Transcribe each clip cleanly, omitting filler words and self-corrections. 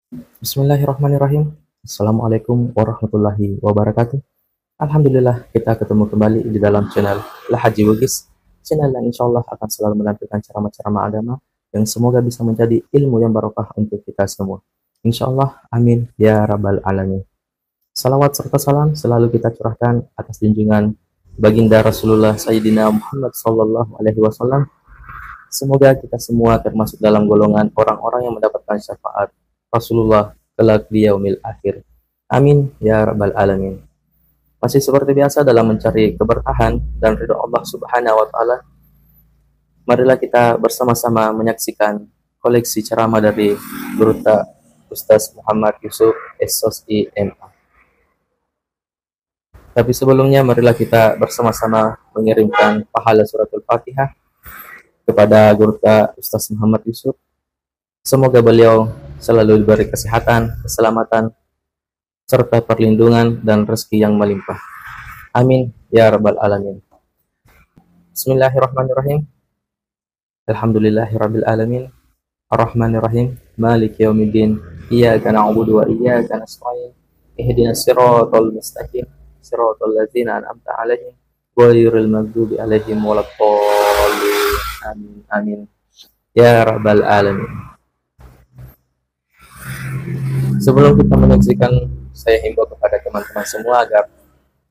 Bismillahirrahmanirrahim. Assalamualaikum warahmatullahi wabarakatuh. Alhamdulillah kita ketemu kembali di dalam channel Lahaji Wugis, channel yang insya Allah akan selalu menampilkan ceramah-ceramah agama yang semoga bisa menjadi ilmu yang barokah untuk kita semua. Insya Allah, amin ya rabbal alamin. Salawat serta salam selalu kita curahkan atas junjungan baginda Rasulullah Sayyidina Muhammad Sallallahu Alaihi Wasallam. Semoga kita semua termasuk dalam golongan orang-orang yang mendapatkan syafaat Rasulullah kelak di yaumil akhir. Amin ya rabbal alamin. Masih seperti biasa dalam mencari keberkahan dan ridho Allah Subhanahu wa taala, marilah kita bersama-sama menyaksikan koleksi ceramah dari Guru Ustaz Muhammad Yusuf SOSI MA. Tapi sebelumnya marilah kita bersama-sama mengirimkan pahala suratul Fatihah kepada Guru Ustaz Muhammad Yusuf. Semoga beliau selalu diberi kesehatan, keselamatan, serta perlindungan dan rezeki yang melimpah. Amin ya rabbal alamin. Bismillahirrahmanirrahim. Alhamdulillahirabbil alamin. Arrahmanirrahim. Maliki yaumiddin. Iyyaka na'budu wa iyyaka nasta'in. Ihdinas siratal mustaqim. Siratal ladzina an'amta 'alaihim ghairil maghdubi 'alaihim waladdallin. Amin amin. Ya rabbal alamin. Sebelum kita menyaksikan, saya himbau kepada teman-teman semua agar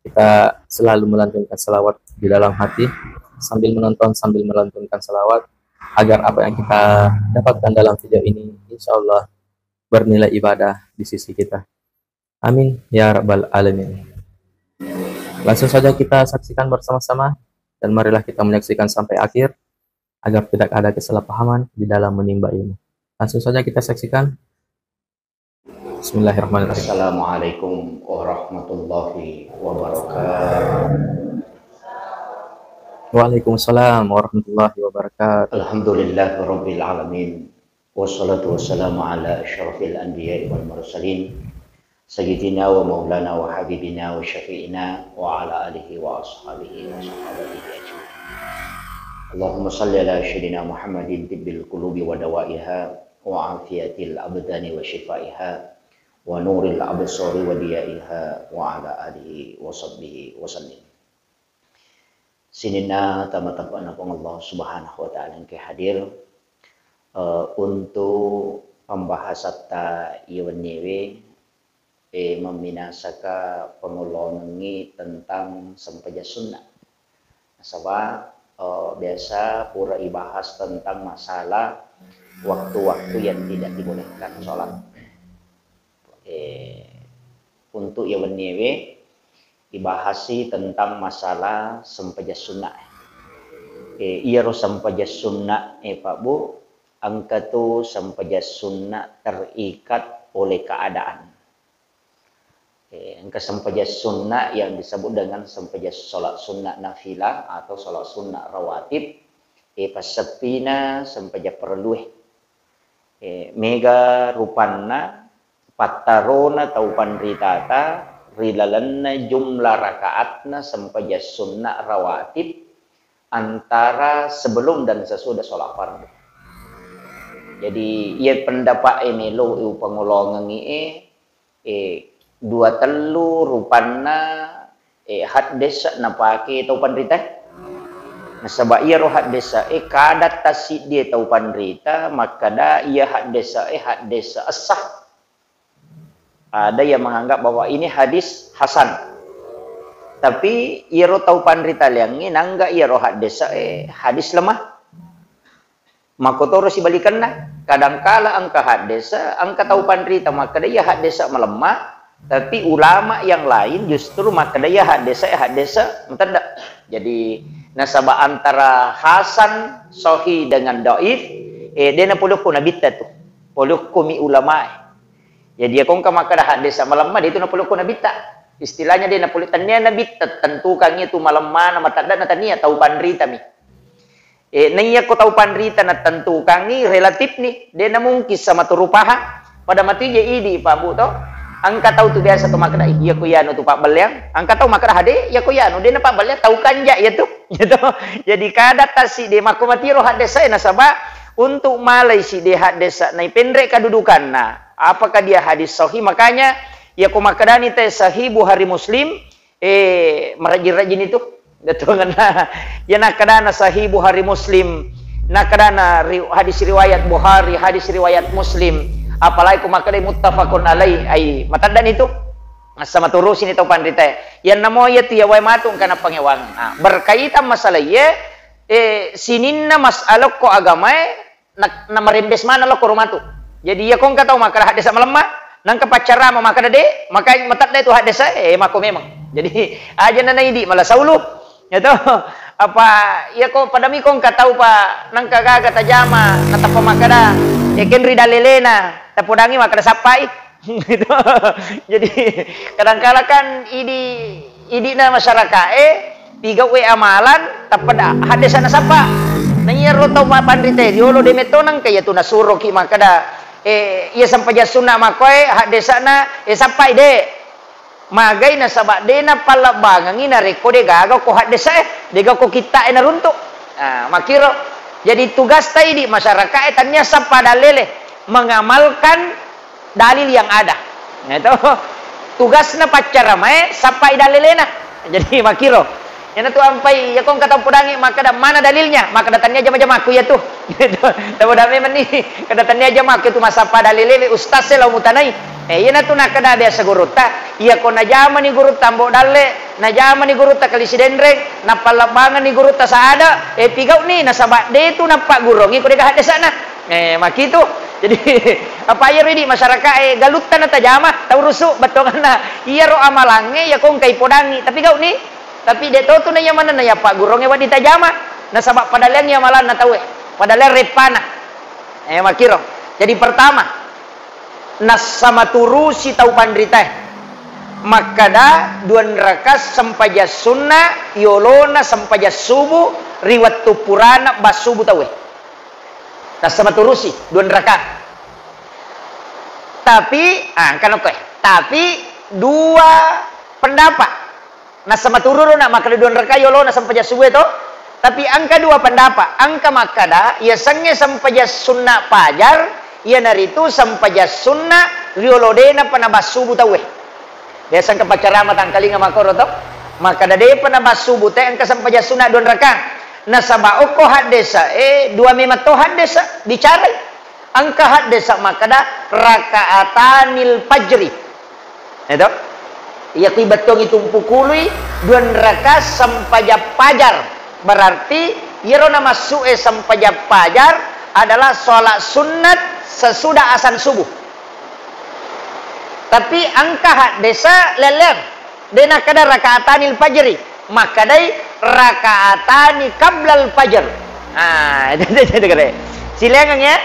kita selalu melantunkan selawat di dalam hati sambil menonton, sambil melantunkan selawat, agar apa yang kita dapatkan dalam video ini insya Allah bernilai ibadah di sisi kita. Amin ya rabbal alamin. Langsung saja kita saksikan bersama-sama, dan marilah kita menyaksikan sampai akhir agar tidak ada kesalahpahaman di dalam menimba ilmu. Langsung saja kita saksikan. Bismillahirrahmanirrahim. Assalamualaikum warahmatullahi wabarakatuh. Waalaikumsalam warahmatullahi wabarakatuh. Alhamdulillahirabbil alamin. Wassalatu wassalamu ala asyrafil anbiya'i wal mursalin sayyidina wa maulana wa habibina wa syafi'ina wa ala alihi wa ashabihi wa sahabatihi ajma'in. Allahumma salli ala sayyidina Muhammadin tibbil qulubi wa dawaiha wa afiyatil abdani wa shifaiha wa nuril absari wa diyaiha wa ala alihi wa sahbihi wa sallim. Sinina tamatapana pang Allah Subhanahu wa taala yang hadir untuk pembahasan ta iwan newe meminasaka pengulongi tentang sampaja sunnah. Sebab biasa pura ibahas tentang masalah waktu-waktu yang tidak dibolehkan sholat. Untuk yang menewe dibahasi tentang masalah sampaja sunnah. Ia sampaja sunnah Pak Bu, angka tu sampaja sunnah terikat oleh keadaan. Angka sampaja sunnah yang disebut dengan sampaja sholat sunnah nafilah atau sholat sunnah rawatib. Pasepina sampaja perlu. Mega rupanna patarona taupan ritata rilalanna jumlah rakaatna sampaja sunnah rawatib antara sebelum dan sesudah sholat fardu. Jadi ia pendapat ini lo pengulongan dua telu rupanna hadis napake taupan rita. Nah, sebab ia roh hadis kadat tasid dia taupan rita maka dah ia hadis asah. Ada yang menganggap bahwa ini hadis hasan. Tapi ia tahu pandrita liang ini nangga ia roh hadis lemah. Maka terus dibalikan lah. Kadangkala angka hadis, angka tahu pandrita maka dia hadis melemah. Tapi ulama yang lain justru maka dia hadis mentendak. Jadi nasabah antara hasan sahih dengan dhaif dia na puluh kunabita tu. Puluh kumi ulama. Jadi aku ngka maka dah hadis malam dia itu na puluh kunabita. Istilahnya dia na puluh tanya nabita tentu kang itu malam mana mata dan tania tahu pandrita mi. Nanya ko tahu pandrita na tentu kang ni relatif ni dia na mungkin sama tu rupaha pada mati je idi Pak Bu toh. Angka tahu tu biasa tu maka dah iya ko yano tu Pak Beliang. Angka tahu maka dah hade ya ko yano dia na Pak Beliang tahu kanja ya tu. Gitu. Jadi kada tasi dia mako mati roh hadis saya nasabah untuk malai si dia hadis na pendek kedudukan na. apakah dia hadis sahih. Makanya ya kumakadani teh sahih Bukhari Muslim merajin-rajin itu betul kan. Ya nakadana sahih Bukhari Muslim, nakadana hadis riwayat Bukhari, hadis riwayat Muslim, apalagi kumakadai muttafaqun alaih ai matadan itu sama turusin itu pandita yang namo ya tu ya wai matung kana pangewang. Berkaitan masalah ya sininna masalah ko agama na merembes mana lo ko rumatu. Jadi ya kong katau maka hadis melemah nang kepacara maka de maka matat itu hadis mako memang. Jadi aja nana idi malah saulu ya to apa ya ko padami kong katau pa nang kagaga tajama natapa makada kenri dalelena tapodangi makada sapai gitu. Jadi kadang-kala kan idi na masyarakat tiga we amalan tapada hadis sana sapa nanya roto pandrite diolo de metonang kaya tu nasuro ki makada iya sampai sunna makoy hadis sana sapai de magay na sabak de na palabangangi na rekode gagaw ko hadis de ko kita na runtuk makiro. Jadi tugas tayo di masyarakat tanya sapa dalile mengamalkan dalil yang ada. Itu tugasnya pacar mae sampai dalilena. Jadi makiro. Yang itu sampai ya kong kata pudangi maka mana dalilnya? Maka datangnya jama-jama aku ya tuh. Gitu. Tahu dame meni kedatannya jama aku itu masa pada dalile ustaz selalu mutanai. Iya tu nak kada biasa guruta. Iya ko na jama ni guru tambo dalle, na jama ni guru ta kali sidendreng, na palabangan ni guru ta saada. Pigau ni nasaba de tu nampak gurongi ko de kahade sana. Makitu. Jadi apa ya di masyarakat galutan na tajama tahu rusuk betul na iya ro amalange ya kong kay podangi tapi kau ni tapi de to na yaman na ya pak guronge wa di tajama na sabak padalen ya malan na tahu padalen repana makiro. Jadi pertama nas sama turusi tau pandrita makada duan rakas sampaja sunnah yolona sampaja subuh riwat tupurana basubu tahu nas sama turusi duan rakat. Tapi kan oke. Tapi dua pendapat. Nah sama turun nak maka duan rakat yolona sampaja subuh itu. Tapi angka dua pendapat. Angka makada ya sange sampaja sunnah pajar ya naritu sampaja sunnah riolodena panabas subuh tahu. Dia sang kepacarama tangkalinga makoro to. Makada de panabas subuh teh angka sampaja sunnah duan rakat. Nasaba oko hadesa dua memang to hadesa bicara angka hadesa makada rakaatanil fajri itu ya tibatong itu pukului dua rakaat sampaja pajar berarti yerona masuk sampaja pajar adalah sholat sunat sesudah azan subuh. Tapi angka hadesa leler dena kada rakaatanil fajri makadai rakaatani qablal fajr. Itu kata. Silangan ya.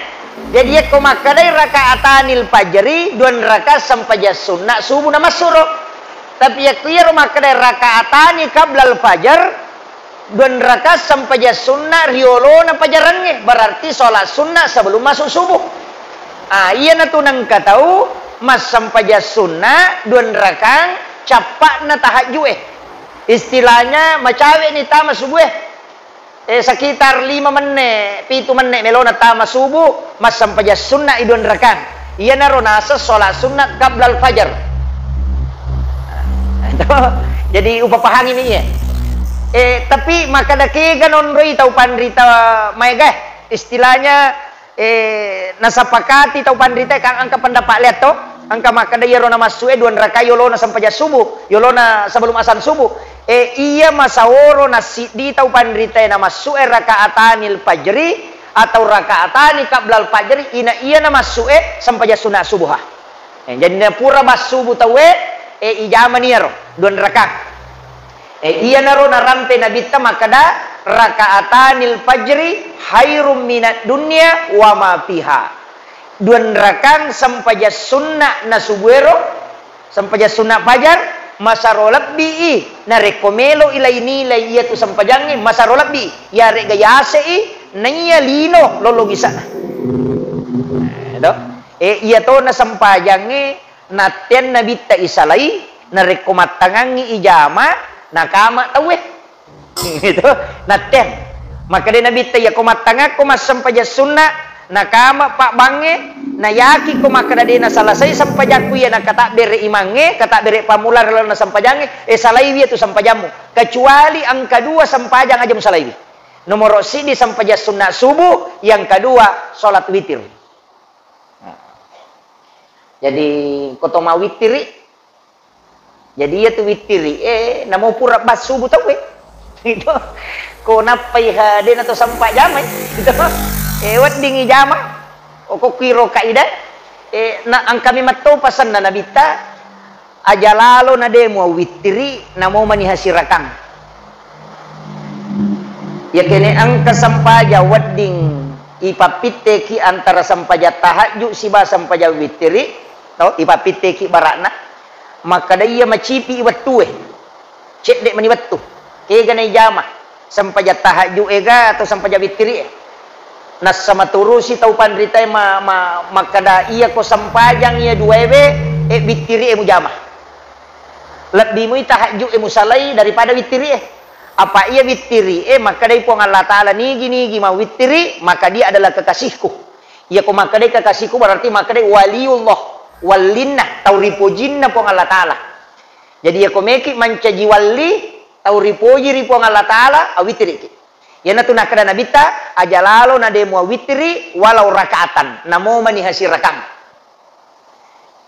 Jadi ya komakadai rakaatanil fajri duan rakaat sampaja sunnah subuh nama suruh. Tapi ya kira makadai rakaatani qablal fajr duan rakaat sampaja sunnah riolona fajarange berarti sholat sunnah sebelum masuk subuh. Iya na tunang katau mas sampaja sunnah duan rakaat capak na tahajud istilahnya macawe ni tama subuh sekitar 5 menit 7 menit melona tama subuh mas sampaja sunnah idun rakan iya naronasa sholat sunat qablal fajar. Jadi upapahang ini ya tapi maka dake ganon roi tau pandrita maega istilahnya nasapakati tau pandrita kang angka pendapat lihat to angka makada yerona masue duan rakaat yolona sampaja subuh yolona sebelum azan subuh iya masaworo nasi di tau pandrita na masue rakaatanil fajri atau rakaatani qablal fajri iya na masue sampaja sunah subuh jadi na pura bas subuh tawe ijama niero duan rakaat iya naro narampe nabita makada rakaatanil fajri hairum minat dunya wa ma fiha. Duan rakang sampaja sunnah na subuero sampaja sunnah fajar masarolab bi na rekomelo ilaini la iya tu sampajangi masarolab bi ya re gayase nanya lino lologisa iya to na sampajangi naten na bitta isalai na rekomatangangi ijama na kama tawe itu naten maka de na bitta ya komatanga ko mas sampaja sunnah nakama pak bange na yaki ko makadade na salasay sampajaku ya na kata bere imange kata bere pamular lalu na sampajange salaiwi itu sampajamu kecuali ang kedua sampajang aja salaiwi nomor sidi sampaja sunnah subuh yang kedua salat witir. Jadi kotoma witiri jadi ya tu witiri namo pura bas subuh tau itu ko napai hade na to sampajam gitu wat dingi jama ko kiro kaida na ang kami matto pasan na nabita aja lalo na demo witiri namo manihasirakang ya kene ang kasampaja wadding ipapite ki antara sampaja tahajud siba sampaja witiri tau ipapite ki barakna maka daya macipi iwattu cek dek mani wattu kega na jama sampaja tahajud ega atau sampaja witiri nas sama turusi tau pandritai makada iya ko sampajang iya duwewe witiri mujamah lebih mu tahajud musalai daripada witiri apa iya witiri maka dai po Allah taala nigi mau witiri maka dia adalah kekasihku iya ko maka dai kekasihku berarti maka dai waliullah walinnah tau ripojinna po Allah taala jadi iya ko meki mancaji wali tau ripoji ripo Allah taala witiri ya na tunah kada nabita aja lalo na demo witri walau rakaatan namo mani hasirakang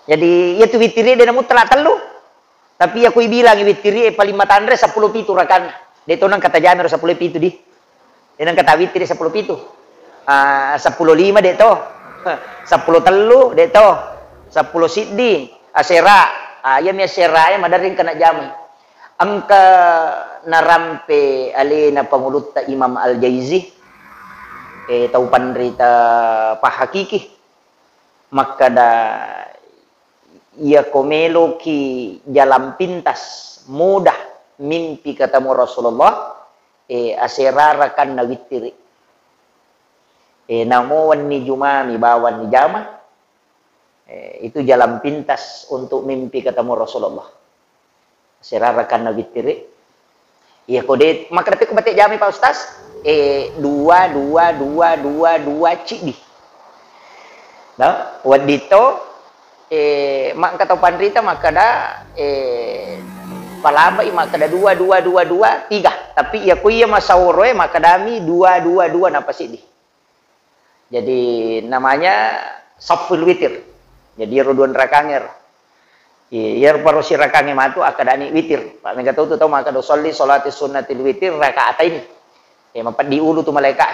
jadi ya tu witri de namo telat telu tapi aku bilang witri paling matandre 10 pitu rakan de to nang kata jamir 10 pitu di de nang kata witri 10 pitu 10 5 de to 10 telu de to 10 siddi asera ya mi asera ya madaring kana jami angka narampe alina panguluta Imam Al-Jaizi tau pandrita pahakiki makada ia komelo ki jalan pintas mudah mimpi ketemu Rasulullah aserarakan na witiri namo ni jumami bawan ni jama itu jalan pintas untuk mimpi ketemu Rasulullah serarakan na witiri iya kode maka tapi ko batik jami Pak Ustaz 2 cidi nah wadito mak kata pandrita makada palaba makada 2 3 tapi iya ko iya masawro makadami 2 napa sidi jadi namanya saful witir jadi roduan rakanger iya baru si rakange matu akadani witir pak mega tahu maka do sholli sholati sunnatil witir rakaatain mapat diulu tu malaika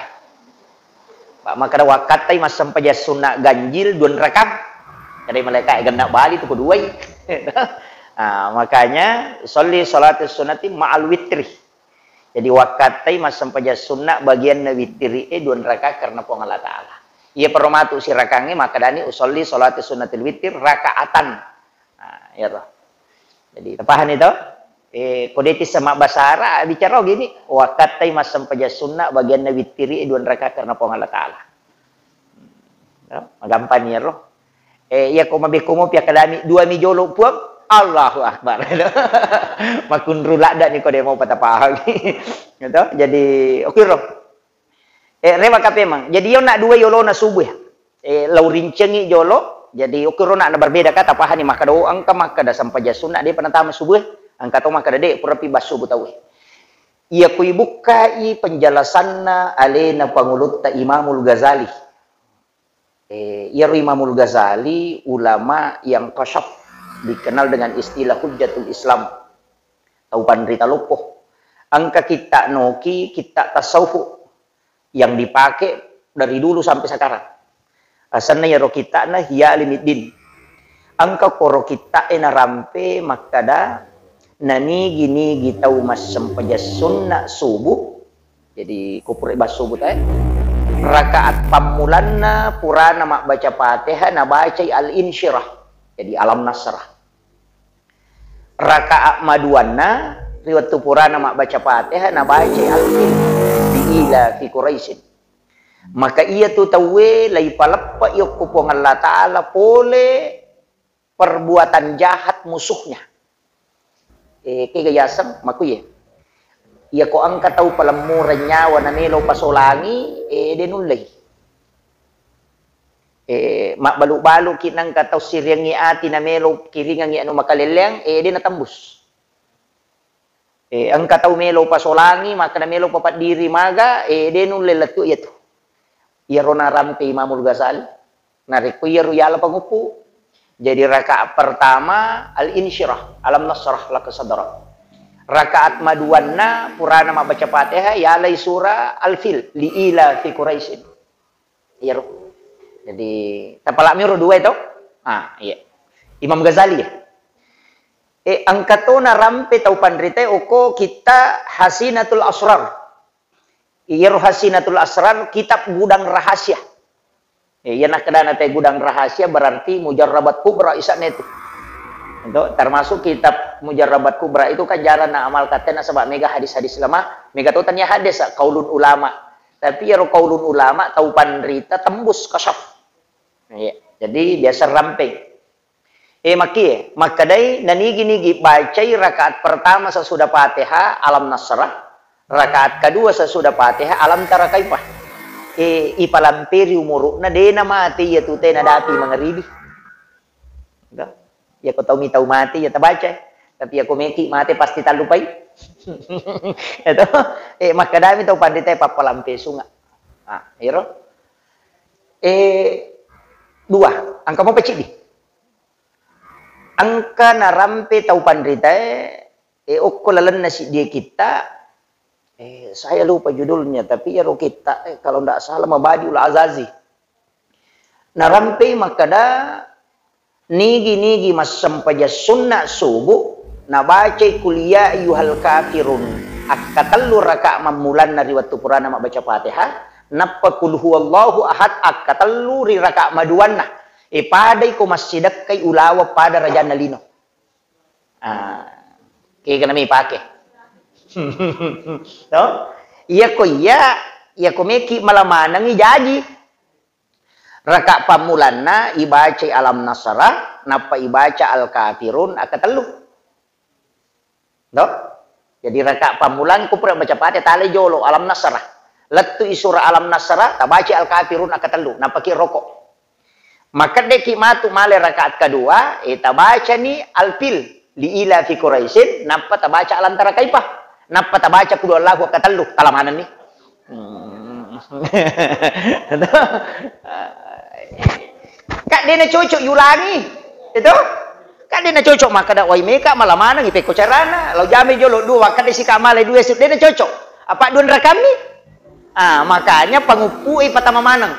pak maka da wakatai mas sampaja sunnah ganjil 2 rakam dari malaika ganda bali tu kedua makanya sholli sholati sunnati ma'al witri jadi wakatai mas sampaja sunnah bagian na witri 2 rakaat karena po Allah taala iya perlu matu si rakange maka dani usolli sholati sunnatil witir rakaatan ya toh. Jadi paham itu? Kodeti sama basara bicara gini, wakatai mas sampaja sunnah bagian na witiri 2 rakaat karena po Allah taala. Magampan ya roh. Ya ko mabikumo pia kadami 2 mi jolo puang Allahu akbar. Makun rulada ni ko demo patapahag. Gitu. Jadi oke roh. Rewa kape mang. Jadi yo nak 2 yolo na subuh. Laurincengi jolo jadi ukuruna na berbeda kata pahani maka do angka maka da sampaja sunna dia penatama subuh angka to maka de purapi basu butawi ia kui bukai penjelasanna alena pangulutta Imamul Ghazali ia Imamul Ghazali ulama yang qasyaf dikenal dengan istilah hujjatul Islam tau pandrita lupuh angka kita noki kita tasawuf yang dipakai dari dulu sampai sekarang asalnya ya rokita na hiya limiddin angka koro kita ena rampe makada nani gini gitau mas sampaja sunnah subuh jadi kupur ibas subuh rakaat pamulanna purana mak baca Fatihah na baca al-insyirah jadi alam nasrah rakaat maduanna riwayat purana mak baca Fatihah na baca al-in biila fi Quraisyin maka ia tu tawe lai palappa iyo kupong Allah taala pole perbuatan jahat musuhnya kegayasam makuye ia ko angka tau palamura nyawa na nelo pasolangi denulay mak balu-balu kinang kataw siryang ati na melo kiringang ano makaleleng, di natambus. Ang kataw melo pasolangi, maka na melo papat diri maga, di nun lelatu ito. Iyaro na rampe Imamul Ghazali, nariku iyaro yala pangupu. Jadi rakaat pertama al-insyirah, alam nasrah laka sadrak. Rakaat maduanna purana mabaca Fatihah yalai surah al-fil liila fi Quraisyin. Iyaro. Jadi tapalak miro dua itu. Iya. Imam Ghazali ya. Angkato na rampe tau pandrite oko kita Hasinatul Asrar. Iyaro Hasinatul Asrar kitab gudang rahasia. Iya nak kedana teh gudang rahasia berarti Mujarrabat Kubra isaknya itu. Itu termasuk kitab Mujarrabat Kubra itu kan jalan na amal katena sebab mega hadis-hadis lama, mega tu tanya hadis kaulun ulama. Tapi ya kaulun ulama tau pandrita tembus kasaf. Ya, jadi biasa ramping. Makadai nanigi-nigi bacai rakaat pertama sesudah Fatihah alam nasrah, rakaat kedua sesudah Fatihah alam tara kaifah. Ipalampiri umuruk na dena mati ya tute na dapi mangaribi. Ya ko tahu mati ya tabaca. Tapi aku meki mati pasti talupai. Itu makadami tau pandita papalampi sunga. Hiro. Dua, angka mau pecik di. Angka narampe tau pandrita okko lalan nasi dia kita saya lupa judulnya tapi ya kita kalau ndak salah Mabadiul Azazi. Narampe makada nigi masam paja sunnah subuh nabaca kuliah ayyuhal kafirun akatallu raka mamulan nari waktu purana mak baca Fatihah nappa kul huwallahu ahad akatallu ri raka maduanna padai ko masjidak kay ulawa pada raja nalino kaya kanami pake no iya ko meki malamanang ijaji raka pamulanna ibaca alam nasara napa ibaca al kafirun akatallu no jadi raka pamulan ku pura baca Fatihah tali jolo alam nasara Latu isura alam nasara, tabaci al kafirun akatallu, napaki rokok. Maka deki matu male rakaat kedua, tabaca ni al-fil liila fi Quraisyin, napa tabaca alam tara kaifah, napa tabaca kudu Allahu akatallu, kalamanan ni. Kak dia nak cocok yulangi, itu? Kak dia nak cocok maka dak wai meka malamanan ipeko carana, lau jame jolo dua kak dia si kamale dua dia nak cocok. Apa duan rakami? Makanya pengupui patama manang.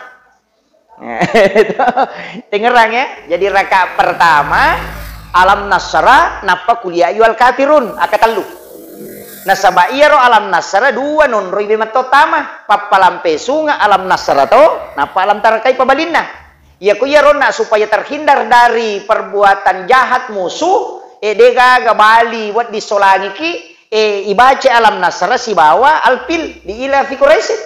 Dengerang ya. Jadi rakaat pertama alam nasra napa kuliah yual kafirun akatallu. Nasaba iyaro alam nasra dua non ribe matotama papalampe sunga alam nasra to napa alam tarakai pabalinna. Ya ku yarona supaya terhindar dari perbuatan jahat musuh dega gabali wat disolangi ki ibaca alam nasra si bawa alpil di ila fi Quraisyin.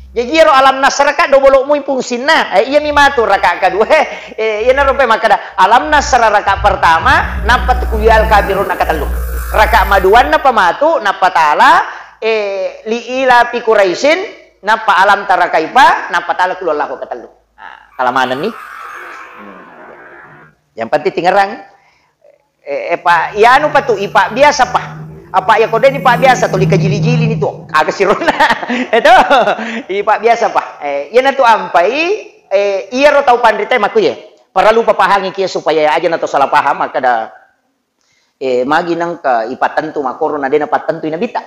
Jadi ro alam nasra ka do bolok muy fungsinna. Iya mi matur rakaat kedua. Iya na rupe makada alam nasra rakaat pertama napa kuliah kafirun akatallu. Rakaat maduan napa matu napa taala li ila fi Quraisyin napa alam tara kaifa napa taala kullahu akatallu. Kalamanan ni. Yang penting tingerang. Pak ya anu patu ipa biasa pak. Apa ya kode ni pak biasa tuli kajili-jili ni tu agak sirona itu ipa biasa pak ya na tu ampai iya ro tau pandita maku ya para lupa pahangi kia supaya aja na to salah paham maka da magi nang ka ipa tentu makoro na dena patentu ina bita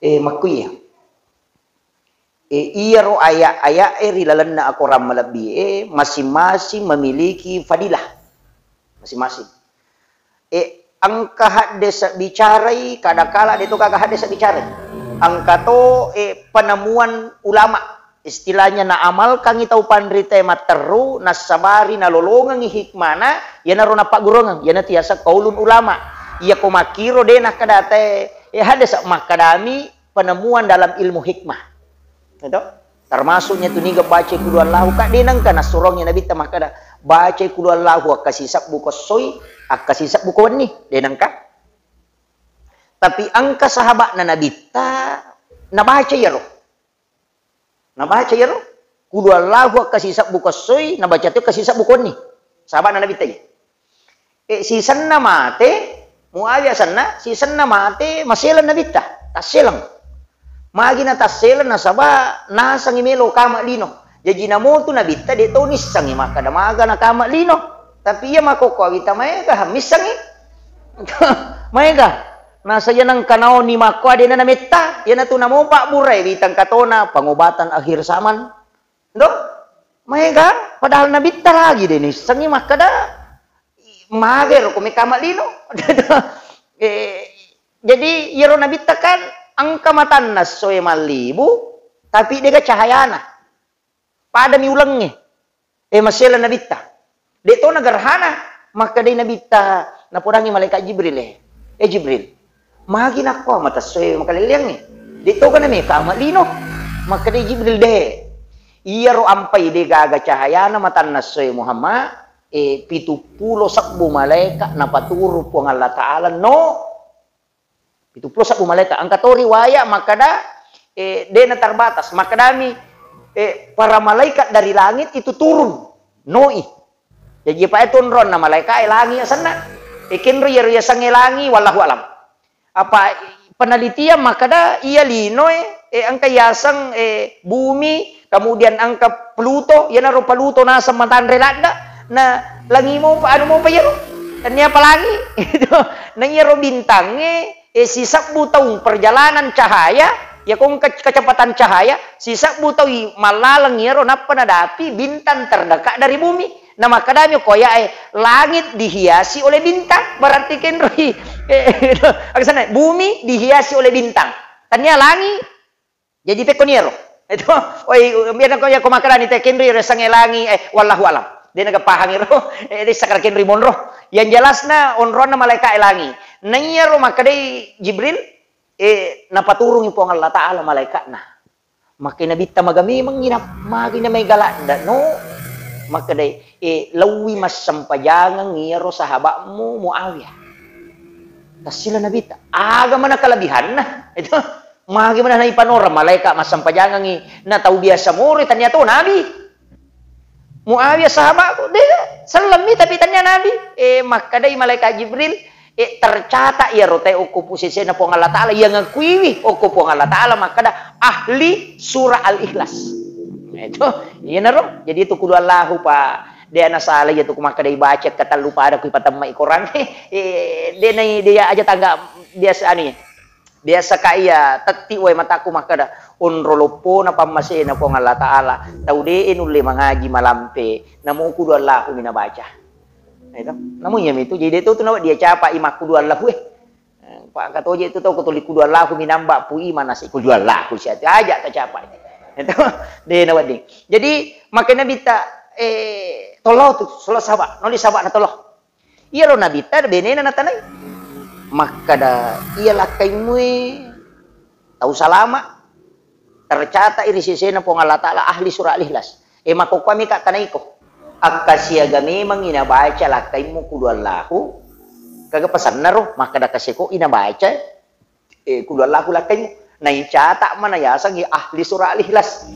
maku ya iya ro aya rilalan na ako ram malabi masing-masing memiliki fadilah masing-masing angka hadis bicarai kadangkala itu kagak hadis bicarai angka to penemuan ulama istilahnya na amal kang itau pandrita materu nasabari na lolongang hikmana ya naru na pagurongang ya na tiasa kaulun ulama ya komakiro dena kadate hadis makadami penemuan dalam ilmu hikmah itu termasuknya tu niga baca kudu Allahu kak denang kana surongnya nabi tamakada baca kudu Allahu akasisap buko soy akasisap buko ni denang ka tapi angka sahabat na nabi ta nabaca ya ro kudu Allahu kasih sak buka soy na baca tu kasih sak bukon ni. Sahabat Nabi tadi. Si sanna mate Muawiyah sanna si sanna mate maselan Nabi ta. Taselang. Magi na taselan na saba na sang imelo kama lino. Jadi namo tu Nabi ta de to ni sang maka da maga na kama lino. Tapi ia makoko wita maega misang maega. Nasa yan ang kanaw ni Mako adi na namita. Yan na ito namumpa buray. Bitang katona, pangubatan akhir zaman. Do? Mahiga, padahal nabita lagi din. Sangi makada, mager kung may kamalino. Jadi, yero nabita kan, ang kamatan na soy malibu, tapi dia cahaya na. Pada miulang ni. Masela nabita. Dito nagarhana, maka di nabita, napurangi malaikat Jibril Jibril. Magi nako mata soy makaliliang ni. Dito ka na may kamalino. Maka di Jibril de. Iya ro ampay de gaga cahaya na matan na soy Muhammad. 70 sakbu malaika na paturo po ng Allah Ta'ala. No. 70 sakbu malaika. Ang katori waya makada de na tarbatas. Makadami para malaikat dari langit itu turun. Noi. Jadi pa ito ron na malaika langi sana. Ikinro ya sangilangi wallahu alam. Apa penelitian makada ia lino ang kayasang bumi kemudian angka Pluto yan aro Pluto nasa matan relada na langi mo paano mo pa yero kanya palangi itu nang yero bintang sisa butong perjalanan cahaya ya kung kecepatan cahaya sisa butong malalang yero napanadapi bintang terdekat dari bumi. Nah makadami koya langit dihiasi oleh bintang berarti kenri bumi dihiasi oleh bintang tanya langit jadi tekoniero itu biar ko ya kumakadani tekenri resang langi wallahu alam dia nagapahang iro di sakar kenri monro yang jelas na onron na malaikat langi nanyero makadai Jibril napaturung ipo ang Allah Ta'ala malaikat na makinabita magami manginap magina may galak no makadai lawi mas sampajangan ngiro sahabat mu Muawiyah. Tas sila nabita. Aga man kalabihan na. Ito magi man na ipanora malaikat mas sampajangan ngi na tau biasa mo tanya to nabi. Muawiyah sahabat ko de salami tapi tanya nabi. Makadai malaikat Jibril tercatat ya rote uku posisi na po ng Allah Ta'ala yang ngakwiwi uku po ng Allah Ta'ala makada ahli surah Al-Ikhlas. Itu iya naro jadi itu kudu Allahu pa dia nasalah ya tu kumakadai baca kata lupa ada ku patamai Quran dia aja tangga biasa ani biasa kaya tati we mataku makada unrolopo na pamase na po Allah Ta'ala tau de ule mangaji malampe namo kudu Allahu mina baca itu namo yam itu jadi itu nawa dia capa imak kudu Allahu pak katoje itu tau kutuli kudu Allahu minamba pu iman nasi kudu Allahu sia aja ta capa itu de nawadi jadi makanya bita tolo tu solo sahabat noli sahabat na tolo iya lo nabita benena na tanay makada iya lakay mo tahu salama tercatat iri sisena po ng Allah Ta'ala ahli surah Al-Ikhlas makukwami ka tanay ko akasyaga memang inabaca lakay mo kudu Allahu kagapasan na ro makada kasi ko inabaca kudu Allahu lakay mo naicata manayasang ahli surah Al-Ikhlas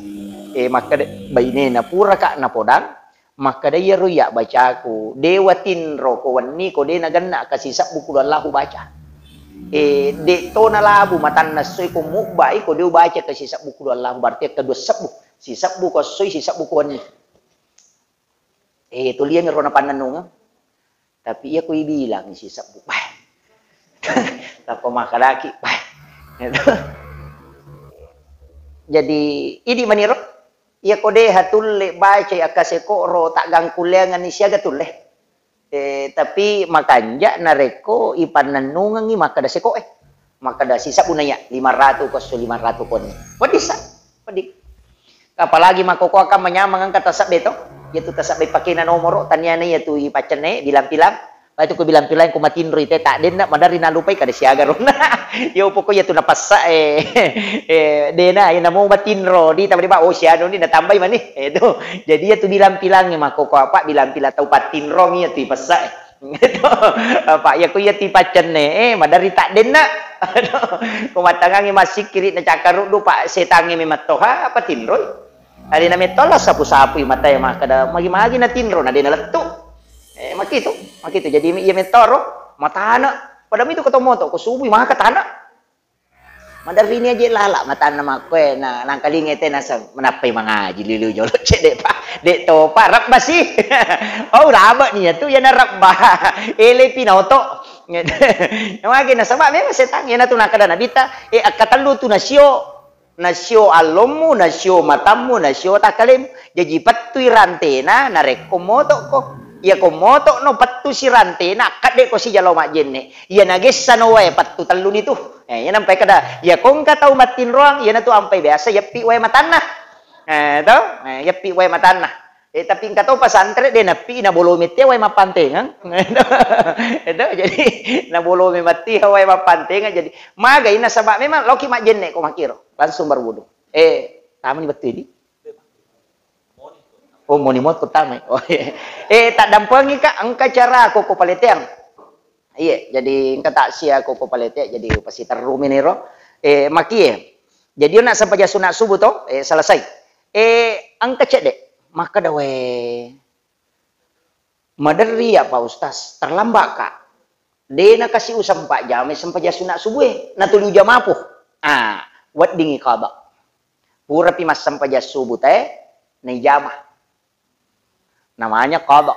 maka baine na pura ka na podang maka daya ruya baca aku dewatin roko wani ko de naganna kasisa buku Allahu baca de to na labu matan na soy ko mukbai ko de baca kasisa buku Allahu berarti kedua sabu sisa buku soy sisa buku wani tulian ro na pananung tapi iya ko ibilang sisa buku tapo makalaki jadi ini maniro iya kode hatulle baca akase koro tak gangkulengan ni siaga tulle tapi makanja nareko ipananungan ni makada seko makada sisa punanya 500 ko 500 kon wadisa padi apalagi makoko akan menyamang kata sabbe to yaitu tasabbe pakai na nomoro tanya na yaitu ipacene bilang-bilang itu ko bilang-bilang ko matinro ite tak den na madari na lupay kada siaga ron yo poko yaitu napasa dena ina mo matinro di tiba-tiba oh siano ni natambay man itu jadi yaitu bilang-bilang makoko apa bilang-bilang tau patinro ni yaitu ipasa itu apa ya ko yaitu ipacene madari tak den na ko matangang masih kiri na cakaru do pak setangi mematoha patinro Adi na metola sapu-sapu mata ya mah kada magi-magi na tinro na di na letu. Makito. Jadi iya metoro matana. Padahal itu ketemu to ko subuh mah katana. Madari ni aja lala matana makwe na nang kalingete na sa menapay mga jililu jolo cede pa. Dek to pa rap basi. Oh raba niya tu ya na rap ba. Ele pinoto. Yang lagi na sabak memang setang ya na tu nakada nabita akatalu tu nasio alomu, nasio matamu, nasio takalim. Jadi patui rantena na rekomoto ko. Ya komoto no patu si rantena kade ko si jalo majenne. Ya nagesa no wae patu talu nitu. Yan ampai kada. Ya kong katau matin roang ya na tu ampai biasa ya pi wae matana. To, ya pi wae matana. Tapi katau pasantre de na pi na bolomete wae mapantengan. Itu jadi na bolome mati wae mapantengan jadi magay na sabak memang loki majenne ko makiro. Langsung berwudu. Taman betul ini. Oh, monimot pertama. Oh, tak dampangi kak angka cara koko paleteang. Iya, jadi engka tak sia koko palete jadi pasti terumi nero. Maki jadi nak sampai sunat subuh to, selesai. Angka cek dek. Maka dawe madari ya Pak Ustaz, terlambat kak. Dia nak kasih usah 4 jam sampai sunat subuh. Na 7 jam apa? Wat dingi qada. Pura pi mas sampai subuh teh nai jamah. Namanya qada.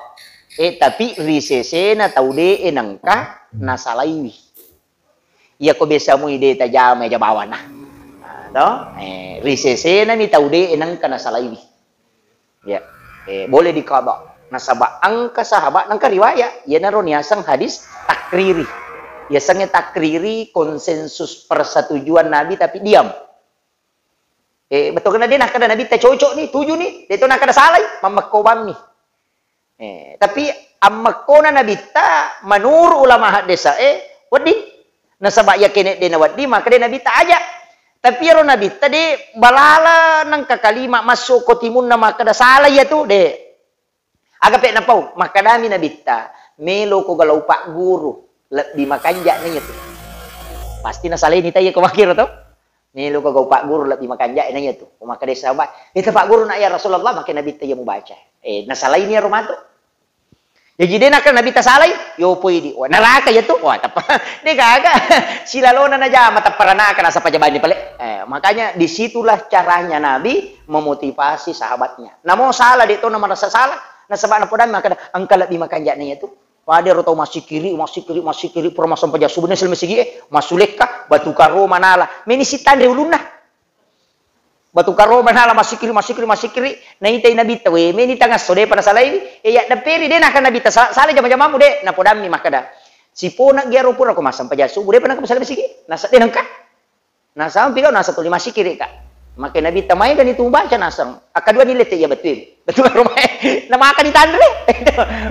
Tapi risese na taude nangka na salaiwi. Iya ko biasa mo ide ta jama ja bawana. Risese na mi taude nangka na salaiwi. Ya. Boleh di qada. Nasaba angka sahabat nangka riwayat ya naron yasang hadis takriri. Biasanya takriri konsensus persetujuan Nabi tapi diam. Betul kena dia nak kada Nabi tak cocok nih, 7 nih. Dia tu nak kada salai, mamakobam nih. Tapi amakona Nabi ta manur ulama hadisa wadi. Nasaba ya kene dia wadi maka dia Nabi ta aja. Tapi ro Nabi ta de balala nang kakalima masuk ko timun na maka kada salai ya tu de. Agak pek napau maka dami Nabi ta melo ko galau pak guru. Lebih makanja nih itu pasti nasalih ni tayo kumakir to nilu ko pak guru lebih makanja nih itu maka dia sahabat itu pak guru nak ya Rasulullah makin nabi tayo membaca nasalih ni rumato jadi dia nak nabi tasalay yo poi di naraka ya tu wah tapa dia kagak silalona na jama taparana kana sa pajaban ni pale makanya disitulah caranya nabi memotivasi sahabatnya namo salah dia tu na merasa salah na sabab na podan maka angka lebih makanja nih itu pada roto masih kiri, pura masam paja subene selme sigi masuleka batu karo manala. Meni sitan reuluna. Batu karo manala masih kiri. Na itay nabi tawe meni tanga sode pana salai. Ya daperi de nak nabi ta sala jama-jama mu de na podami makada. Sipo nak giaro pura ko masam paja subu de pana ko selme sigi. Nasa de nangka. Nasa pigaw nasa tuli masih kiri ka. Maka nabi tamay ganito baca nasang. Akadua nilete ya betul. Betul rumah. Na maka ditandre.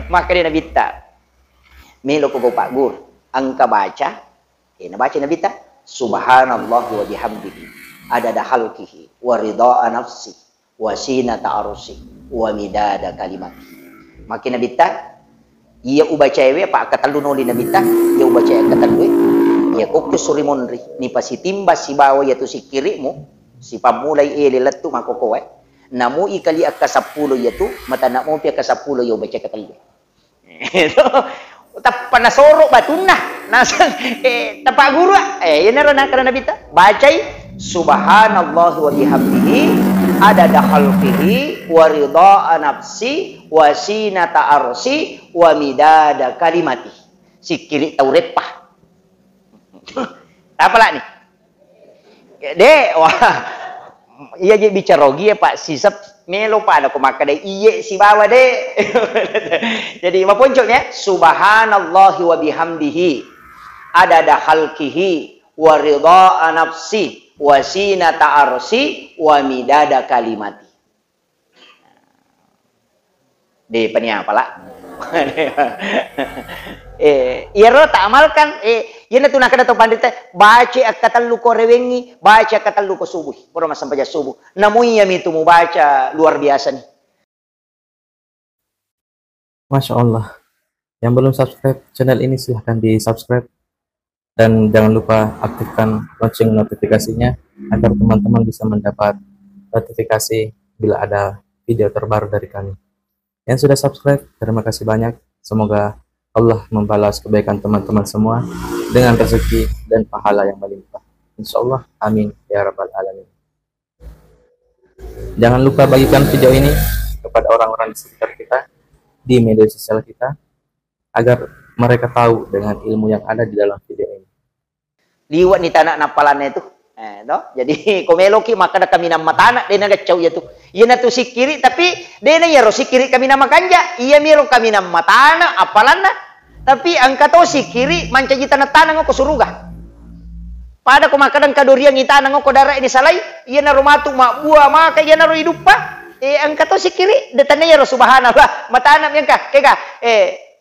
Maka de nabi ta melo ko Pak Gur angka baca nabaca nabi ta subhanallah wa bihamdihi adada khalqihi wa ridha nafsi wa sinata arsi wa midada kalimati makin nabi ta iya ubaca ewe pak katalu noli nabi ta iya ubaca katalu iya kokto surimonri ni pasitimba si bawa yaitu si kirimu si pamulai letu makoko namu ikali akka 10 yaitu mata nak mo pi akka 10 yo baca katalu Tap panasoro batunah nasang tapak guru yan na karena nabi ta bacai subhanallah wa bihamdihi adada khalqihi wa ridha nafsi wa sinata arsi wa midada kalimati sikili tauret pa apa lah nih wah iya je bicara ya Pak sisap melo pa ada kumakadai iye si bawa de jadi mapuncoknya subhanallahi wa bihamdihi adada khalqihi wa ridha nafsi wa sinata arsi wa midada kalimati de pania pala iro tak amalkan yan na tunang to pandita baca akatalu ko rewengi baca akatalu ko subuh pura mas sampai subuh namun yami itu baca luar biasa nih Masya Allah. Yang belum subscribe channel ini silahkan di subscribe dan jangan lupa aktifkan lonceng notifikasinya agar teman-teman bisa mendapat notifikasi bila ada video terbaru dari kami. Yang sudah subscribe, terima kasih banyak. Semoga Allah membalas kebaikan teman-teman semua dengan rezeki dan pahala yang melimpah. Insya Allah, amin ya rabbal alamin. Jangan lupa bagikan video ini kepada orang-orang di sekitar kita, di media sosial kita, agar mereka tahu dengan ilmu yang ada di dalam video ini. Liwat ni tanak napalannya itu. Jadi komeloki maka da kami nama tanak dia naga cau ya tu. Ia na tu sikiri tapi dia na yaro sikiri kami nama kanja. Ia miro kami nama tanak apalanna. Tapi angka to sikiri manca jita na tanang ko suruga. Pada ko makadang kadoriang itanang ko dara ini salai. Ia na rumatu mak buah maka ia na ro hidup pa. Angka to sikiri detana yaro subhanallah. Matanam yang ka kega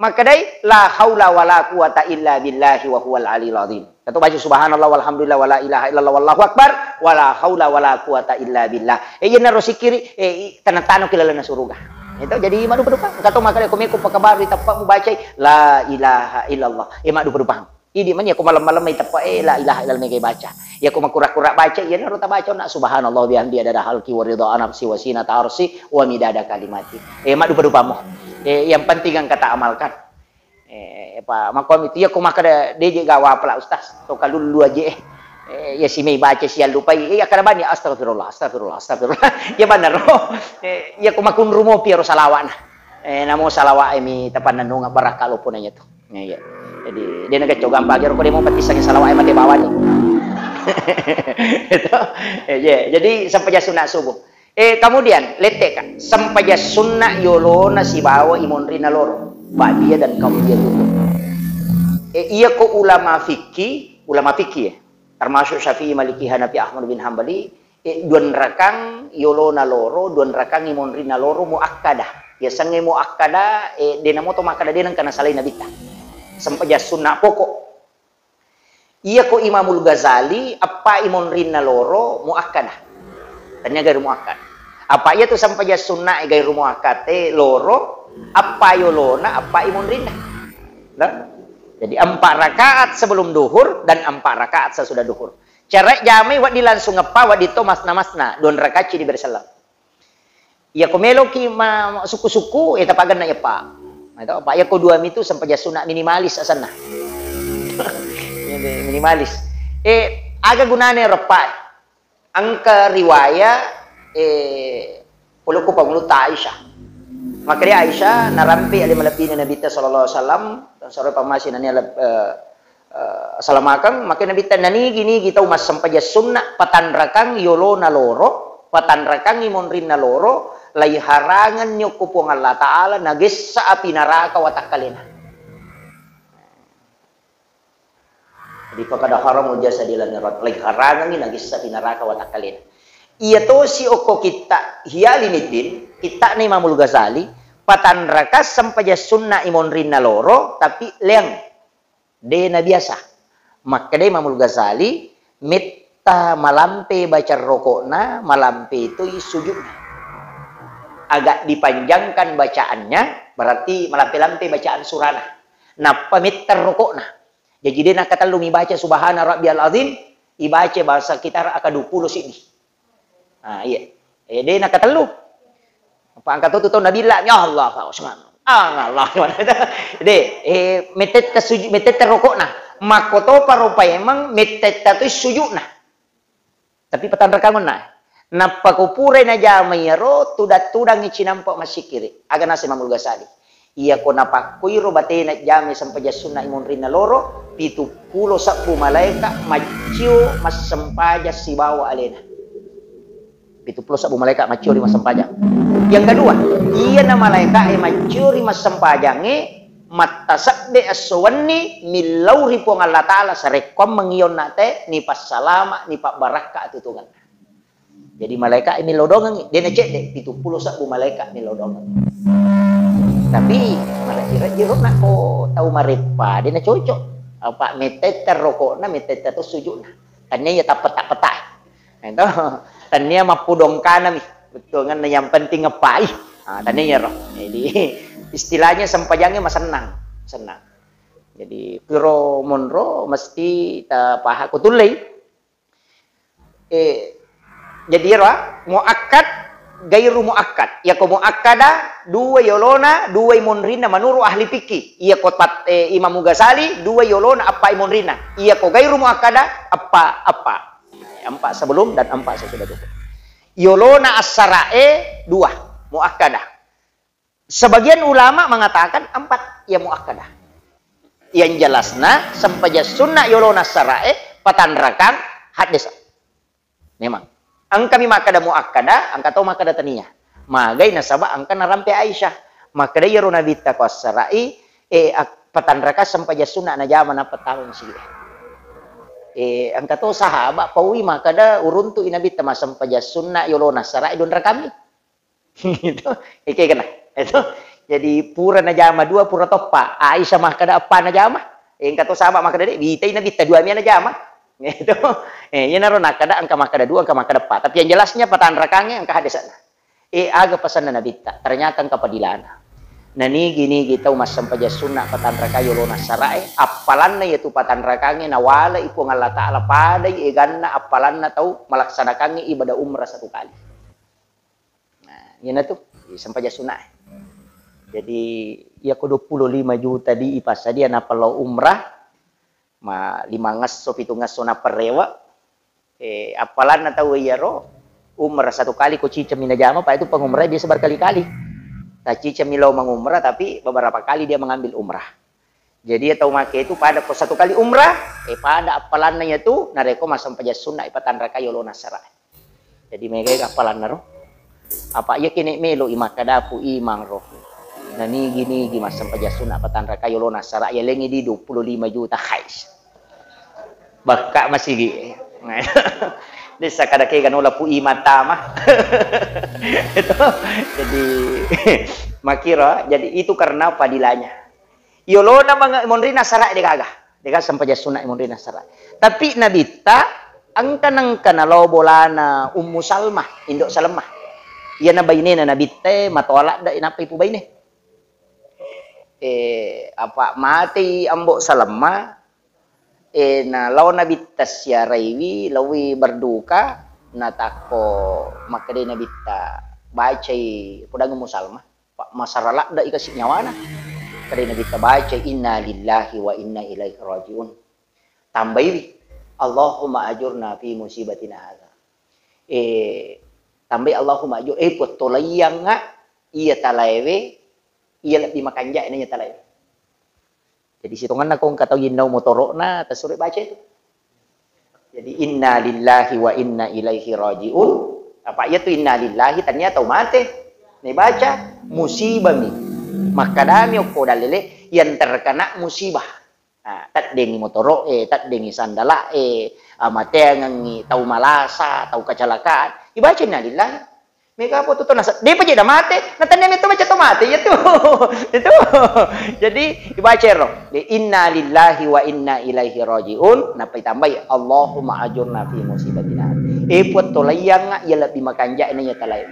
makadai la haula wala quwata illa billahi wa huwal aliyil azim. Kata baca subhanallah walhamdulillah wala ilaha illallah wallahu akbar wala haula wala quwata illa billah. Iya naro sikiri tanah-tanah kilala na suruga. Itu jadi madu berupang. Kata makadai komeko pakabar di tapak mu baca la ilaha illallah. Madu berupang. Idi man ya ko malam-malam may tapak la ilaha illallah may baca. Ya ko makura-kura baca iya naro ta baca na subhanallah bihamdi ada halki wa ridha nafsi wa sinata arsi wa midada kalimati. Madu berupang mo. Yang penting ang kata amalkan. Pak makom itu ya ko makada DJ gawa pala ustaz to kalulu aja ya si may baca siya lupa ya kada bani astagfirullah ya benar ya ko makun rumo piero salawan namo salawa mi tapan nanunga barakalo po nanya to ya jadi dia nagacoga bagero ko demo patisang salawa mate bawan ni itu jadi sampai sunat subuh kemudian letek sampai sunnah yolona si bawa imonrina loro Ba'diyah dan Qabliyah dulu. Iya ko ulama fikih ya. Termasuk Syafi'i, Maliki, Hanafi, Ahmad bin Hambali, duan rakang yolona loro, duan rakang imonrina loro muakkadah. Ya sange muakkadah dena moto makada dena kana salai nabita. Sampai sunnah pokok. Iya ko Imamul Ghazali apa imonrina loro muakkadah. Tanya gairu muakkad. Apa iya tu sampai sunnah gairu muakkad loro apa yolona apa imunrina nah? Jadi 4 rakaat sebelum duhur dan 4 rakaat sesudah duhur. Cara jami wad langsung apa wad dito masna 2 rakaat di bersalam. Ya komelo ki suku-suku ya tapagan na ya pa. Itu apa ya ko 2 itu sampai sunat minimalis asana. Minimalis. Aga gunane repa. Angka riwayat puluh ko pangluta Aisyah. Maka dia Aisyah narampi ali malapina Nabi sallallahu alaihi wasallam sore pamasi nani salamakan maka Nabi nani gini kita umas sampai sunnah patan rakang yolona loro patan rakang imonrina loro lai harangan nyukupung Allah taala nagis sa api neraka watakalina. Di pakada haram jasa dilan lai harangan ni nagis sa api neraka watakalina. Iya to si oko kita hialinidin kita ni Imamul Ghazali patan rakas sampai sunnah imonrina loro tapi leang dena biasa maka dia Imamul Ghazali metta malampe baca rokokna malampe itu sujudna agak dipanjangkan bacaannya berarti malampe-lampe bacaan surana napa metta rokokna jadi dia nak kata lumi baca subhana rabbiyal azim ibaca bahasa kita akadupuluh sini. Iya. Dia nak kata lu. Apa angkat tu tahu Nabi lah. Ya Allah, Allah. Jadi, metet sujud, metet rokok nah. Makoto parupa emang metet tu sujud nah. Tapi petan rekangon nah. Napa kupure na jamai ro tudang icinampak masih kiri. Aga nasi Imamul Ghazali. Iya ko napakuiro bate na jami sampai sunnah imunrina loro 70 sabbu malaika macio mas sempaja si bawa alena. 70 sabu malaikat macuri mas sempajang. Yang kedua, iya na malaikat macuri mas sempajange matasabde aswani milauri pong Allah taala sarekom mengion nate ni pas salama ni pak baraka tutungan. Jadi malaikat milodongan dia necek deh 70 sabu malaikat milodongan. Tapi malaikat jeruk nak ko tahu marepa dia na cocok. Apa metet rokokna metet tu sujudna. Tanya ya tak petak-petak. Itu tanya mapudong kana mi betul kan yang penting ngepai tanya roh jadi istilahnya sempajangnya mas senang jadi piro monro mesti paha kutulai jadi roh muakkad gairu muakkad. Ya ko muakkada, dua yolona, dua imonrina menurut ahli fikih. Iya ko Imam Ghazali, dua yolona apa imonrina. Iya ko gairu muakkada, apa. Empat sebelum dan empat sesudah itu. Yolona as-sarae dua, muakkadah. Sebagian ulama mengatakan empat, ya muakkadah. Yang jelasnya sampaja sunnah yolona as-sarae patanrakan hadis. Memang. Angka mi makada muakkada, angka tau makada taninya. Magai nasaba angka narampe Aisyah. Makada yaro nabi ta as-sarae patanraka sampaja sunnah na zaman apa tahun sih. Angka to sahabat pawi makada uruntu inabita masam paja sunna yolona sarai don rakami. Itu kena. Itu jadi pura najama dua pura topa. Aisyah makada apa najama? Angka to sahabat makada de bita inabita dua mi najama. Itu. Ya naro nakada angka makada dua angka makada empat. Tapi yang jelasnya patan rakange angka hadisana. Aga pesan nabita. Ternyata angka padilana. Nani gini kita masam paja sunnah patan raka yolona sarai apalan na yaitu patan rakange nawala iku Allah Ta'ala pada iganna apalan na tau melaksanakannya ibadah umrah satu kali. Nah, yana tuh sampai sunnah. Jadi ya ko 25 juta di ipasa dia napalo umrah ma 5 ngaso 7 ngaso na perewa apalan na tau yaro umrah satu kali ko cica minajama pa itu pengumrah dia seberkali-kali. Cica milau mengumrah tapi beberapa kali dia mengambil umrah. Jadi dia tahu make itu pada satu kali umrah, pada apalannya itu nareko masam paja sunnah ipatan raka yolona sarai. Jadi mereka apalan naro. Apa ya kini melo imakadapu imang roh. Nani gini masam paja sunnah ipatan raka yolona sarai ya lengi di 25 juta khais. Baka masih gi. Desa kada kaya ganula pu imata mah. Itu jadi makira jadi itu karena padilanya. Yolona monrina sarai dekaga. Deka sampai sunnah monrina sarai. Tapi nabita angkan lo bolana Ummu Salmah, indok Salmah. Iya na baine na nabita matolak da inapa ipu baine. Apa mati ambok Salmah na law nabitas ya raiwi lawi berduka natako makade nabita bacai podang musalma pak masarala da ikasih nyawana kade nabita baca inna lillahi wa inna ilaihi rajiun tambai Allahumma ajurna fi musibatina hadza tambai Allahumma ajur pottolayang iya talaiwe iya lebih makanja ini talaiwe. Jadi situngan na kung kataw yinaw motoro na tasuri baca itu. Jadi inna lillahi wa inna ilaihi rajiun. Apa ya tu inna lillahi tanya tau mate. Ni baca musibah mi. Maka dami ko dalile yang terkena musibah. Tat dengi motoro tat dengi sandala amate ngangi tau malasa tau kecelakaan. Ibaca inna lillahi. Mereka apa tuh nasa dia pun jadi mati natanya itu baca mati itu itu jadi dibaca roh inna lillahi wa inna ilaihi rajiun napa tambah ya Allahumma ajurna fi musibatina ipot tolayang ya lebih makanja ini ya talay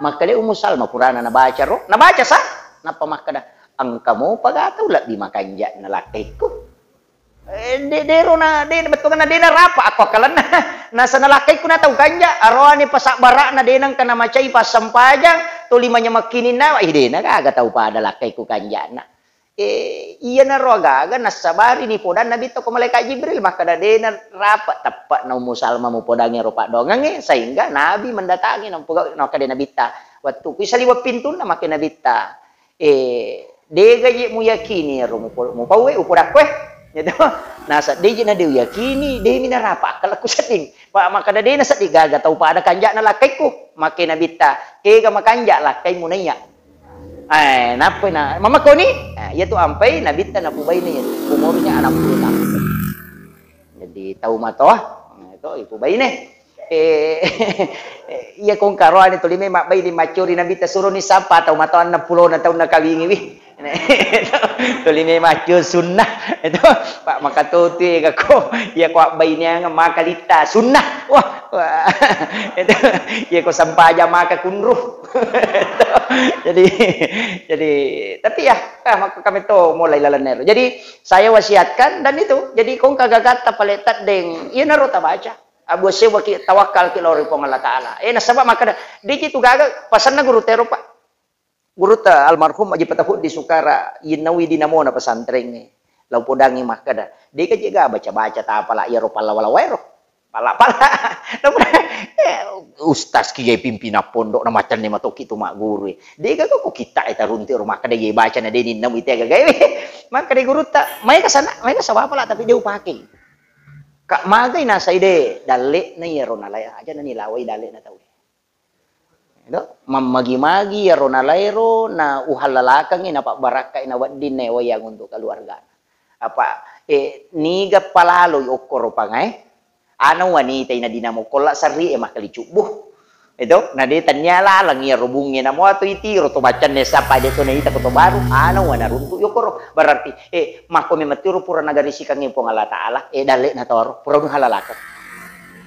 maka dia Ummu Salmah purana na baca roh na baca sa napa makada ang kamu pagataw lebih makanja na lakiku dero na betul na dena rapa ako kalan nasa nalakay ko na taw kanya arwani pasak bara na denang kana macay pasampajang tulimanya makinin na dena kaga taw pa dalakay ko kanya na iya na roga nasabari ni podan nabito ko malaikat Jibril maka da dena rapa tapat na Ummu Salmah mo podangnya rupa dongang sehingga nabi mendatangi nang pugaw no kada nabita waktu pisaliwa pintu na makin nabita dega mu yakini ro mo pawe upudak gitu. Nah, saat dia na dia yakini, dia mina rapa kalau aku setting. Pak maka dia na saat digaga tahu pa ada kanja na lakay ko, makin nabita. Kaya ka makanja lakay mo na iya. Ay, napa na mama ko ni? Ya tu ampai nabita na pubay na yan. Umurnya 60 tahun. Jadi tahu mato itu pubay na. Iya kung karoan itu lima makbay ni macuri nabita suruh ni sapa tahu mato 60 na tahun na kawingi wi. Tulime macu sunnah itu Pak makatuti kako ya ko bayinya makalita sunnah wah itu ya ko sampaja maka kunruh jadi tapi ya maka kami to mulai lalanero jadi saya wasiatkan dan itu jadi kung kagagata paletat deng iya naro ta baca Abu sewa ki tawakal ki lori pong Allah Ta'ala. Nasabak maka di kitu gaga pasan na guru tero pak. Guru ta almarhum aja patahud di Sukara yinawi dinamo na pesantren ni. Lau podangi maka dah. Dia kan juga baca-baca tak apalah ya ro pala pala. Ustaz kiai pimpinan pondok na macan ni matok itu mak guru. Dia kan kok kita eta runti rumah kada dia baca na dia ninam itu gaga. Maka dia guru tak mai ka sana, mai ka sawa pala tapi dia pakai. Kak magay nasa ide dali na yero na laya aja na nilaway dali na tawi. Mamagi-magi yero na layro na uhalalakang ina pak baraka ina wadin na wayang untuk keluarga. Apa niga palalo okoro pangay ano wanita ina dinamo kola sari makali cubuh itu na di tanyala lang ya rubungin na mo ato iti ro to bacan ne sapa de to neita ko to baru ano wana runtu yokoro berarti mako me matiro pura nagari sikang impong Allah Taala dale na toro pura halalaka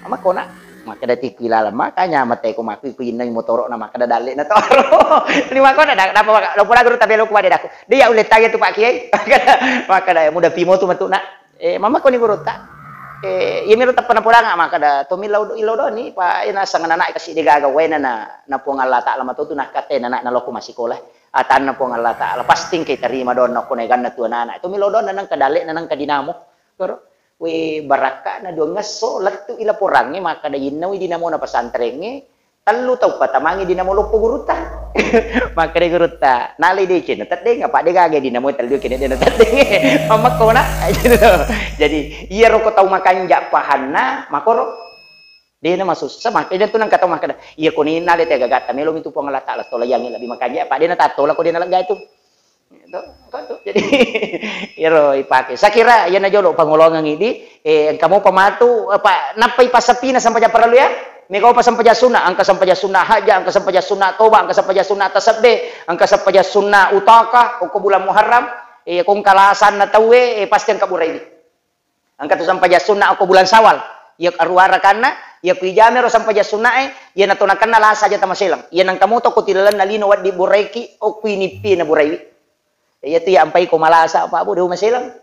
ama kona maka dati kilala makanya matay ko maki ko yinay motoro na maka dale na toro lima ko na dapat lo pura guru tabi lo kuwade dako dia ulit tayo to pak kiai maka da muda pimo to matuna mama ko ni guru ta iya meron ta panapura nga maka da tumilaw ilaw ni pa ina sa nanay kasi di gagaway na po nga Allah Ta'ala matuto nakate na loko masikola atan na po nga Allah Ta'ala pasting kay tarima doon na kunegan na tuwa nana tumilaw doon na nang kadali na nang kadinamo pero we baraka na doon nga so latu ila porang maka da yinaw dinamo na pasantreng talo taw patamangi dinamo lupo guruta maka de guruta nalay de chen tatde nga pa de gage dinamo talo kene de tatde mamak ko na jadi iya ro ko taw makanja pahanna makoro de na masus sama kaya to nang kataw makada iya ko ni nalay te gagata melo mitu po ngala taala to layangi labi makanja pa de na tatola ko de na lagay to jadi iro ipake sakira yan na jolo pangulongan idi kamu pamatu apa napay pasapi na sampai paralu ya Mikaw pa sampaja sunna, angka sampaja sunna haja, angka sampaja sunna toba, angka sampaja sunna tasabbe, angka sampaja sunna utaka, o bulan Muharram, kung kalasan na tawe, pasti ang kaburay ini. Angka tu sampaja sunna o bulan Sawal, yak arwara kana, yak pijamero sampaja sunna yan natunakan na lasa aja tamasilang. Yan ang kamuto ko tilalan na lino wad di burayki o kuinipi na buraywi. Ito ya ampay ko malasa pa po, di masilang.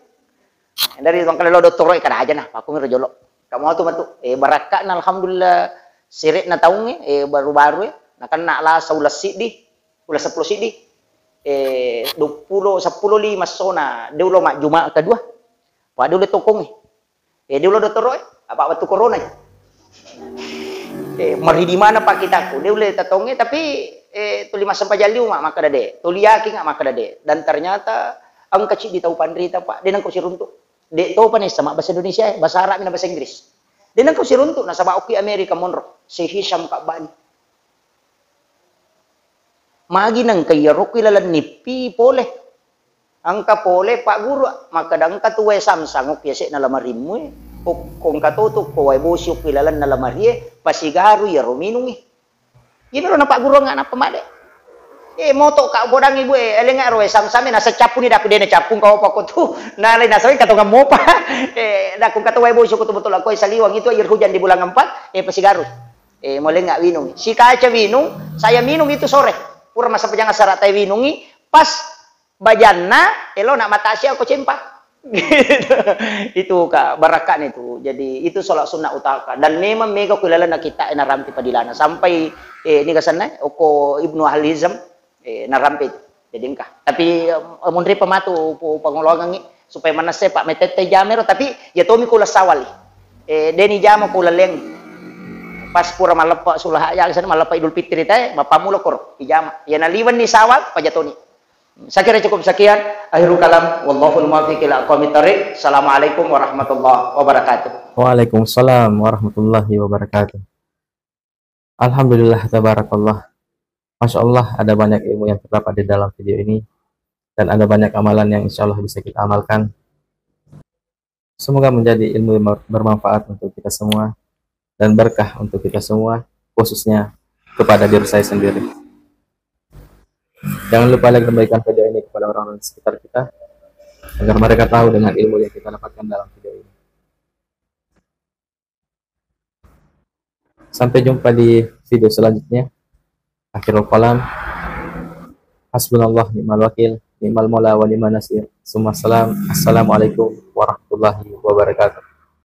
Dari bang kalalo doktor ay kada aja na, pa kumiro jolo. Kamu tu matu, baraka na alhamdulillah. Sirik na taong baru-baru nakana la sa ulas sidi ulas 10 sidi 20 10 masona deulo mak juma kedua pa deulo tokong deulo dotoro apa waktu corona mari di mana pak kita ku deulo tatong tapi tu 5 sampai jaliu mak maka dade tu liaki ngak maka dade dan ternyata ang kecil di tahu pandrita pak denang kursi runtuk de to panis sama bahasa Indonesia bahasa Arab dan bahasa Inggris. Dinang ko si runtuk nasa Baoki Amerika monro si Hisham Kabani. Magi nang kaya rokilalan ni pi pole. Angka pole pak guru makadang katuwe samsang piase na lamarimu kung katutok ko ay bosyo kilalan na lamari pasigaru ya rominung Gimana na pak guru nga na pamade. Moto ka bodang ibu elenga roe sam-same nasa capung ni daku dena capung kau pa ko tu nalay nasa katonga mo pa dakung katuway bo ko betul ako sa liwang itu air hujan di bulan 4 pasigaru mulai nggak winung si kaca winung saya minum itu sore pura masa pejang asara tay winungi pas bajanna elo nak mata sia aku cempa itu kak barakan itu jadi itu sholat sunnah utaka dan memang mega kulala na kita narampi padilana sampai ini kasana oko Ibnu Halizam narampit jadi engkah tapi mundri pematu pangulongan supaya manase pak metete jamero tapi ya tomi kula sawali deni jamo kula leng pas pura malepa sulah ya sana malepa Idul Fitri teh mapamulo kor ijama ya naliwan ni sawal pajatoni saya kira cukup sekian akhirul kalam wallahul muwaffiq ila aqwamit thariq. Assalamualaikum warahmatullahi wabarakatuh. Waalaikumsalam warahmatullahi wabarakatuh. Alhamdulillah tabarakallah. Masya Allah, ada banyak ilmu yang terdapat di dalam video ini dan ada banyak amalan yang insya Allah bisa kita amalkan. Semoga menjadi ilmu yang bermanfaat untuk kita semua dan berkah untuk kita semua, khususnya kepada diri saya sendiri. Jangan lupa like dan bagikan video ini kepada orang-orang di sekitar kita agar mereka tahu dengan ilmu yang kita dapatkan dalam video ini. Sampai jumpa di video selanjutnya. Akhirul kalam, hasbunallah ni'mal wakil, ni'mal maula wa ni'man nasir. Assalamualaikum warahmatullahi wabarakatuh.